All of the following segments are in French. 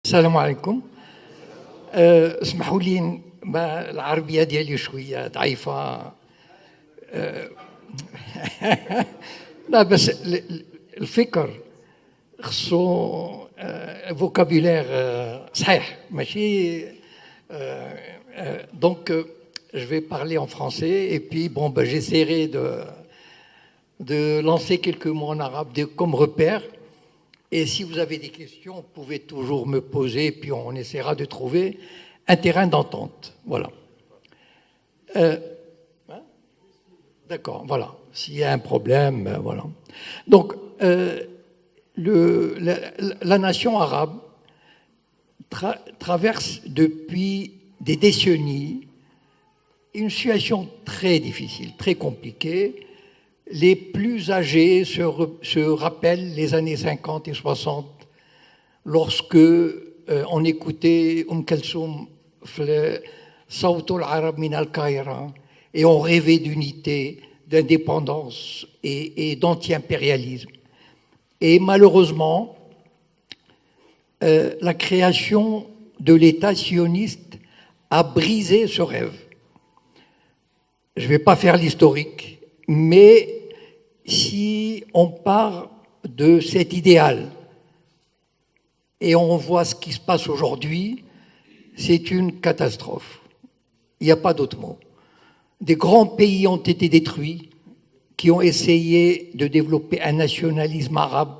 السلام عليكم. اسمحوا لي العربية ديالي شوية ضعيفة. لا بس الفكر خصو فوكابيلير صحيح ماشي. Donc je vais parler en français et puis j'essaierai de lancer quelques mots en arabe comme repère. Et si vous avez des questions, vous pouvez toujours me poser, puis on essaiera de trouver un terrain d'entente. Voilà. D'accord, voilà. S'il y a un problème, voilà. Donc, la nation arabe traverse depuis des décennies une situation très difficile, très compliquée. Les plus âgés se rappellent les années 50 et 60 lorsque on écoutait Kalsoum Sawtul Arab min al-Qaïra et on rêvait d'unité, d'indépendance et d'anti-impérialisme. Et malheureusement, la création de l'État sioniste a brisé ce rêve. Je ne vais pas faire l'historique, mais si on part de cet idéal et on voit ce qui se passe aujourd'hui, c'est une catastrophe. Il n'y a pas d'autre mot. Des grands pays ont été détruits, qui ont essayé de développer un nationalisme arabe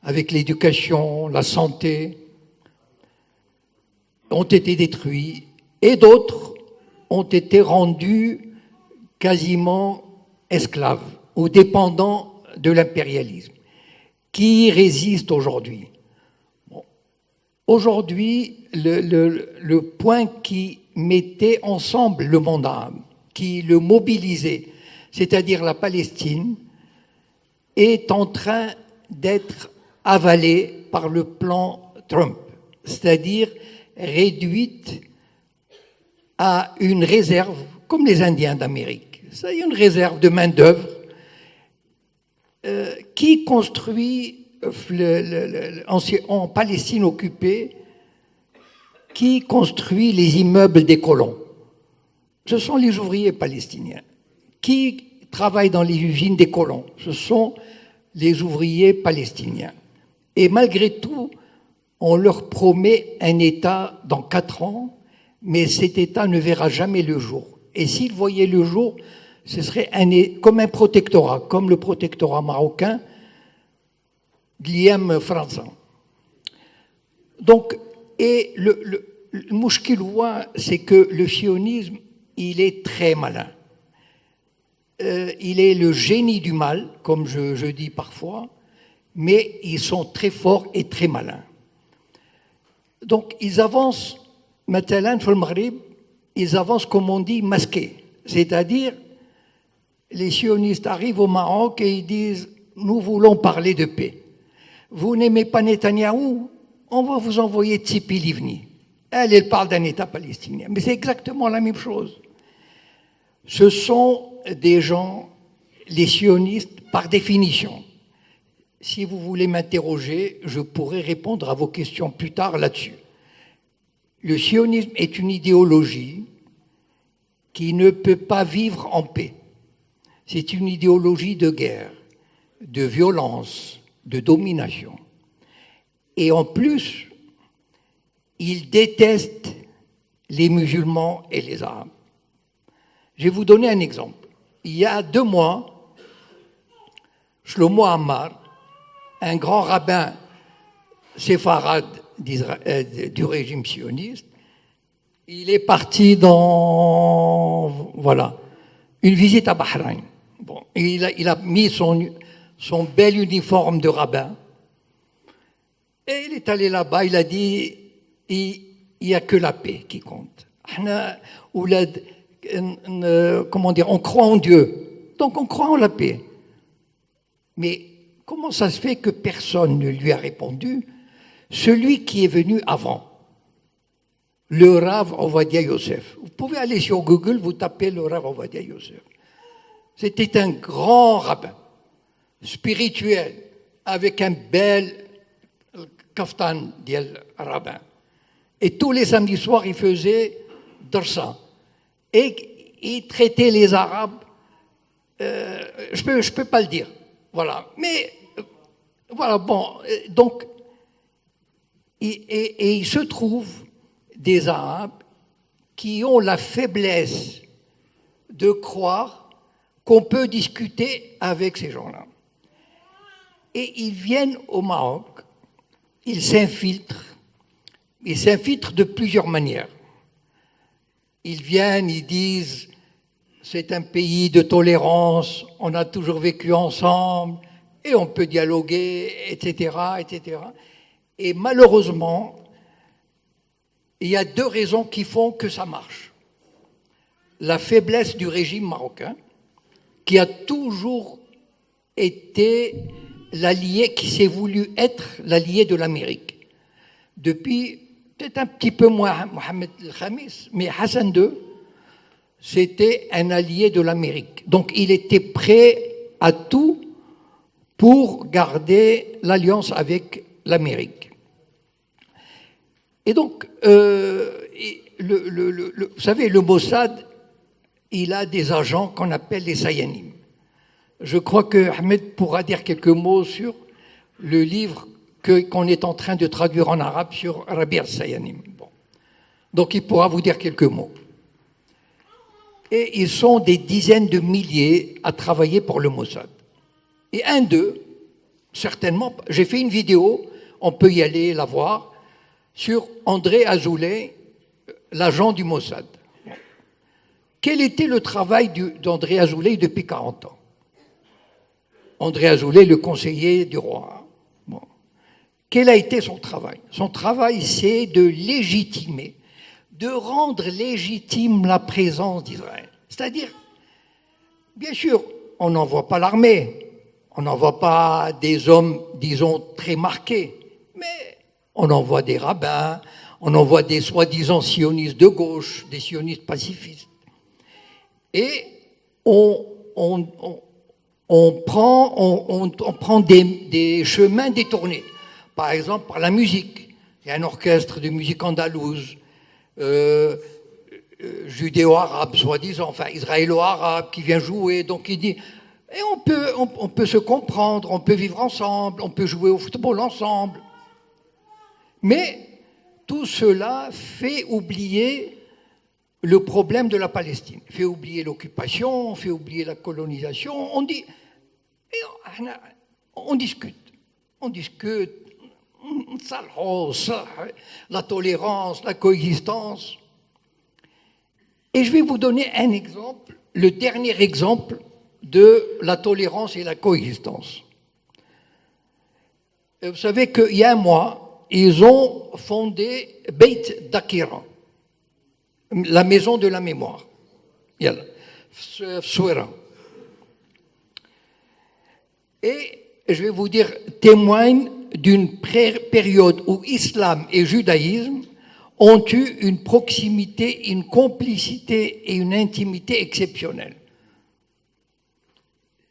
avec l'éducation, la santé, ont été détruits, et d'autres ont été rendus quasiment esclaves ou dépendants de l'impérialisme. Qui résiste aujourd'hui? Aujourd'hui, le point qui mettait ensemble le monde arabe, qui le mobilisait, c'est-à-dire la Palestine, est en train d'être avalé par le plan Trump, c'est-à-dire réduite à une réserve, comme les Indiens d'Amérique. C'est une réserve de main-d'œuvre qui construit en Palestine occupée, qui construit les immeubles des colons. Ce sont les ouvriers palestiniens qui travaillent dans les usines des colons. Ce sont les ouvriers palestiniens. Et malgré tout, on leur promet un État dans 4 ans, mais cet État ne verra jamais le jour. Et s'il voyait le jour, ce serait comme un protectorat, comme le protectorat marocain de l'IM français. Donc, et le mouchkiloua, c'est que le sionisme, il est très malin. Il est le génie du mal, comme je dis parfois, mais ils sont très forts et très malins. Donc, ils avancent, maintenant, dans le Maghreb, ils avancent, comme on dit, masqués. C'est-à-dire, les sionistes arrivent au Maroc et ils disent « Nous voulons parler de paix. Vous n'aimez pas Netanyahou? On va vous envoyer Tzipi Livni. » Elle parle d'un État palestinien. Mais c'est exactement la même chose. Ce sont des gens, les sionistes, par définition. Si vous voulez m'interroger, je pourrai répondre à vos questions plus tard là-dessus. Le sionisme est une idéologie qui ne peut pas vivre en paix. C'est une idéologie de guerre, de violence, de domination. Et en plus, il déteste les musulmans et les arabes. Je vais vous donner un exemple. Il y a 2 mois, Shlomo Ammar, un grand rabbin séfarade du régime sioniste, il est parti dans une visite à Bahreïn. Bon, il a mis son bel uniforme de rabbin et il est allé là-bas, il a dit il n'y a que la paix qui compte. Comment dire, on croit en Dieu, donc on croit en la paix. Mais comment ça se fait que personne ne lui a répondu? Celui qui est venu avant, le Rav Ovadia Yosef. Vous pouvez aller sur Google, vous tapez le Rav Ovadia Yosef. C'était un grand rabbin, spirituel, avec un bel kaftan dial rabbin. Et tous les samedis soirs, il faisait darsa. Et il traitait les Arabes, je peux pas le dire, voilà. Mais voilà, bon, donc, et il se trouve des Arabes qui ont la faiblesse de croire qu'on peut discuter avec ces gens-là. Et ils viennent au Maroc, ils s'infiltrent de plusieurs manières. Ils viennent, ils disent, c'est un pays de tolérance, on a toujours vécu ensemble, et on peut dialoguer, etc., etc. Et malheureusement, il y a deux raisons qui font que ça marche. La faiblesse du régime marocain, qui a toujours été l'allié, qui s'est voulu être l'allié de l'Amérique. Depuis, peut-être un petit peu moins Mohamed el-Khamis, mais Hassan II, c'était un allié de l'Amérique. Donc il était prêt à tout pour garder l'alliance avec l'Amérique. Et donc, vous savez, le Mossad, il a des agents qu'on appelle les Sayanim. Je crois que Ahmed pourra dire quelques mots sur le livre qu'on est en train de traduire en arabe sur Rabi' al-Sayanim. Bon. Donc il pourra vous dire quelques mots. Et ils sont des dizaines de milliers à travailler pour le Mossad. Et un d'eux, certainement, j'ai fait une vidéo, on peut y aller la voir, sur André Azoulay, l'agent du Mossad. Quel était le travail d'André Azoulay depuis 40 ans? André Azoulay, le conseiller du roi. Bon. Quel a été son travail? Son travail, c'est de légitimer, de rendre légitime la présence d'Israël. C'est-à-dire, bien sûr, on n'envoie pas l'armée, on n'envoie pas des hommes, disons, très marqués, mais on envoie des rabbins, on envoie des soi-disant sionistes de gauche, des sionistes pacifistes. Et on prend des chemins détournés. Par exemple, par la musique. Il y a un orchestre de musique andalouse, judéo-arabe, soi-disant, enfin israélo-arabe, qui vient jouer. Donc il dit, et on peut se comprendre, on peut vivre ensemble, on peut jouer au football ensemble. Mais tout cela fait oublier le problème de la Palestine, fait oublier l'occupation, fait oublier la colonisation. On dit, on discute, la tolérance, la coexistence. Et je vais vous donner un exemple, le dernier exemple de la tolérance et la coexistence. Vous savez qu'il y a un mois, ils ont fondé Beit Dakira, la maison de la mémoire. Yalla, Souera. Et je vais vous dire, témoigne d'une période où islam et judaïsme ont eu une proximité, une complicité et une intimité exceptionnelles.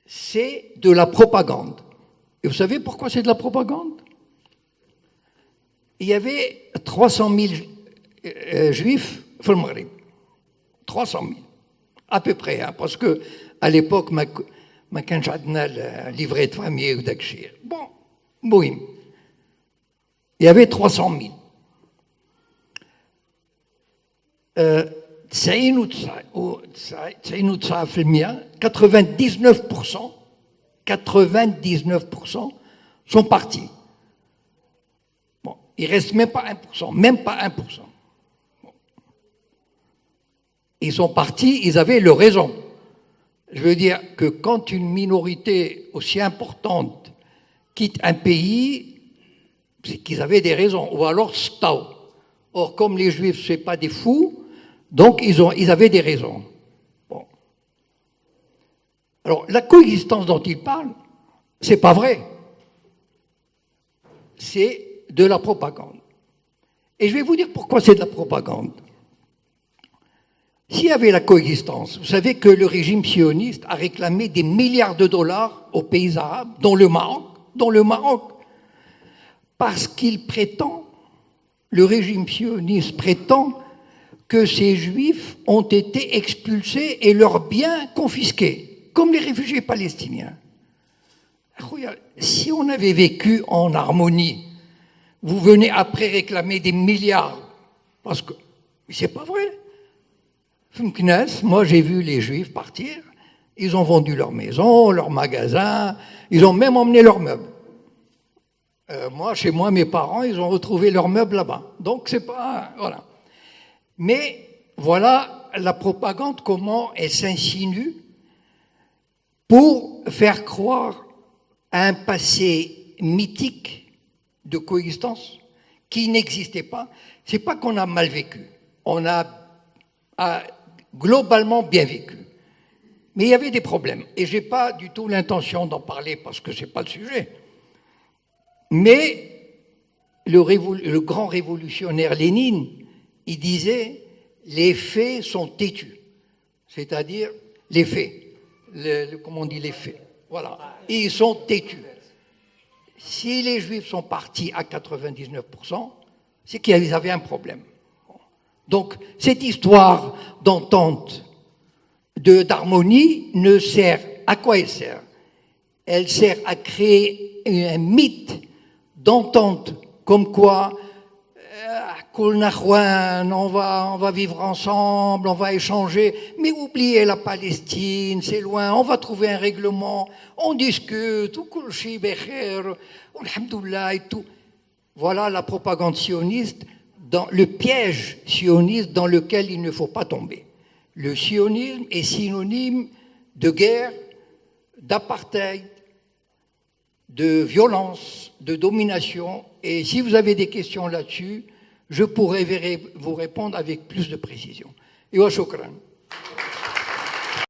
C'est de la propagande. Et vous savez pourquoi c'est de la propagande? Il y avait 300 000 juifs au Maghreb. 300 000, à peu près, hein, parce qu'à l'époque, ما كانش عندنا livret de famille ou d'akshir. Bon, Bohim. Il y avait 300 000. 99% sont partis. Bon, il ne reste même pas 1%, même pas 1%. Bon. Ils sont partis, ils avaient leur raison. Je veux dire que quand une minorité aussi importante quitte un pays, c'est qu'ils avaient des raisons, ou alors stau. Or, comme les Juifs, ce n'est pas des fous, donc ils avaient des raisons. Bon. Alors, la coexistence dont ils parlent, ce n'est pas vrai. C'est de la propagande. Et je vais vous dire pourquoi c'est de la propagande. S'il y avait la coexistence, vous savez que le régime sioniste a réclamé des milliards de dollars aux pays arabes, dont le Maroc, Parce qu'il prétend, le régime sioniste prétend que ces juifs ont été expulsés et leurs biens confisqués, comme les réfugiés palestiniens. Si on avait vécu en harmonie, vous venez après réclamer des milliards, parce que c'est pas vrai. Moi j'ai vu les juifs partir, ils ont vendu leurs maisons, leurs magasins, ils ont même emmené leurs meubles. Chez moi, mes parents, ils ont retrouvé leurs meubles là-bas. Donc c'est pas... Voilà. Mais voilà la propagande, comment elle s'insinue pour faire croire à un passé mythique de coexistence qui n'existait pas. C'est pas qu'on a mal vécu, on a globalement bien vécu. Mais il y avait des problèmes. Et je n'ai pas du tout l'intention d'en parler parce que ce n'est pas le sujet. Mais le grand révolutionnaire Lénine, il disait les faits sont têtus. C'est-à-dire les faits. Comment on dit les faits? Voilà. Et ils sont têtus. Si les Juifs sont partis à 99%, c'est qu'ils avaient un problème. Donc, cette histoire d'entente, d'harmonie, ne sert... À quoi elle sert? Elle sert à créer un mythe d'entente, comme quoi on va vivre ensemble, on va échanger, mais oubliez la Palestine, c'est loin, on va trouver un règlement, on discute, et tout. Voilà la propagande sioniste, le piège sioniste dans lequel il ne faut pas tomber. Le sionisme est synonyme de guerre, d'apartheid, de violence, de domination. Et si vous avez des questions là-dessus, je pourrais vous répondre avec plus de précision. Et wa shukran.